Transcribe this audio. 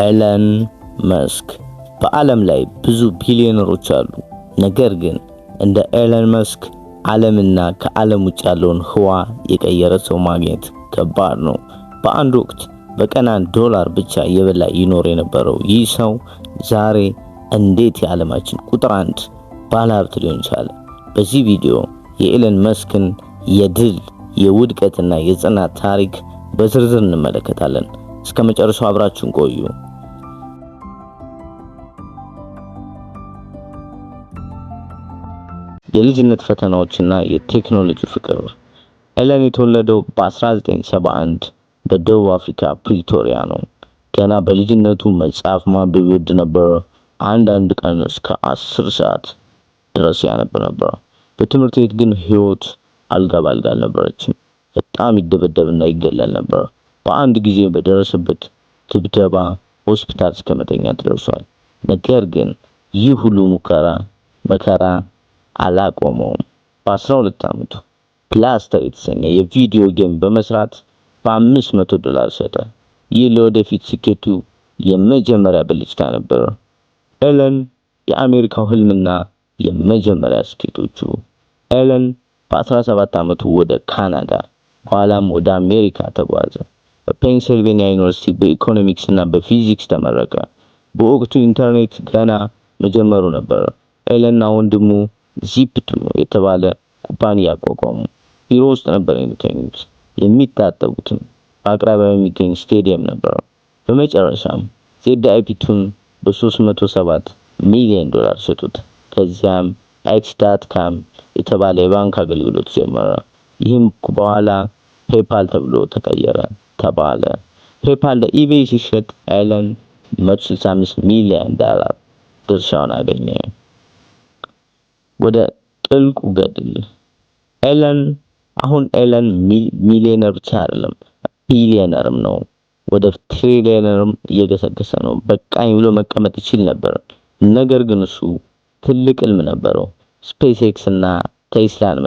ኤለን መስክ በዓለም ላይ ብዙ ቢሊዮነሮች አሉ። ነገር ግን እንደ ኤለን መስክ ዓለምና ከዓለም ውጭ ያለውን ህዋ የቀየረ ሰው ማግኘት ከባድ ነው። በአንድ ወቅት በቀን $1 ብቻ የበላ ይኖር የነበረው ይህ ሰው ዛሬ እንዴት የዓለማችን ቁጥር 1 ባለሀብት ሊሆን ቻለ? በዚህ ቪዲዮ የኤለን መስክን የድል የውድቀትና የጽናት ታሪክ በዝርዝር እንመለከታለን። እስከ መጨረሻው አብራችሁን ቆዩ። የልጅነት ፈተናዎችና የቴክኖሎጂ ፍቅር። ኤለን የተወለደው በ1971 በደቡብ አፍሪካ ፕሪቶሪያ ነው። ገና በልጅነቱ መጽሐፍ ማንበብ ይወድ ነበር። አንዳንድ ቀን እስከ 10 ሰዓት ድረስ ያነብ ነበር። በትምህርት ቤት ግን ህይወት አልጋ ባልጋ አልነበረችም። በጣም ይደበደብና ይገለል ነበር። በአንድ ጊዜ በደረሰበት ድብደባ ሆስፒታል እስከ መተኛት ደርሷል። ነገር ግን ይህ ሁሉ መከራ አላቆመውም። በ12 ዓመቱ ፕላስተር የተሰኘ የቪዲዮ ጌም በመስራት $500 ሰጠ። ይህ ለወደፊት ስኬቱ የመጀመሪያ ብልጭታ ነበር። ኤለን የአሜሪካው ህልምና የመጀመሪያ ስኬቶቹ። ኤለን በ17 ዓመቱ ወደ ካናዳ ኋላም ወደ አሜሪካ ተጓዘ። በፔንሲልቬኒያ ዩኒቨርሲቲ በኢኮኖሚክስ እና በፊዚክስ ተመረቀ። በወቅቱ ኢንተርኔት ገና መጀመሩ ነበር። ኤለንና ወንድሙ ዚፕ2 የተባለ ኩባንያ አቋቋሙ። ቢሮ ውስጥ ነበር የሚተኙት። የሚታጠቡትም በአቅራቢያው የሚገኝ ስቴዲየም ነበር። በመጨረሻም ZIP2ን በ$307 ሚሊዮን ሸጡት። ከዚያም X.com የተባለ የባንክ አገልግሎት ጀመረ። ይህም በኋላ ፔፓል ተብሎ ተባለ። ፔፓል ለኢቤይ ሲሸጥ ኤለን $165 ሚሊዮን ድርሻውን አገኘ። ወደ ጥልቁ ገድል። ኤለን ሚሊዮነር ብቻ አይደለም ቢሊዮነርም ነው። ወደ ትሪሊዮነርም እየገሰገሰ ነው። በቃኝ ብሎ መቀመጥ ይችል ነበር። ነገር ግን እሱ ትልቅ ህልም ነበረው። ስፔስ ኤክስ እና ቴስላን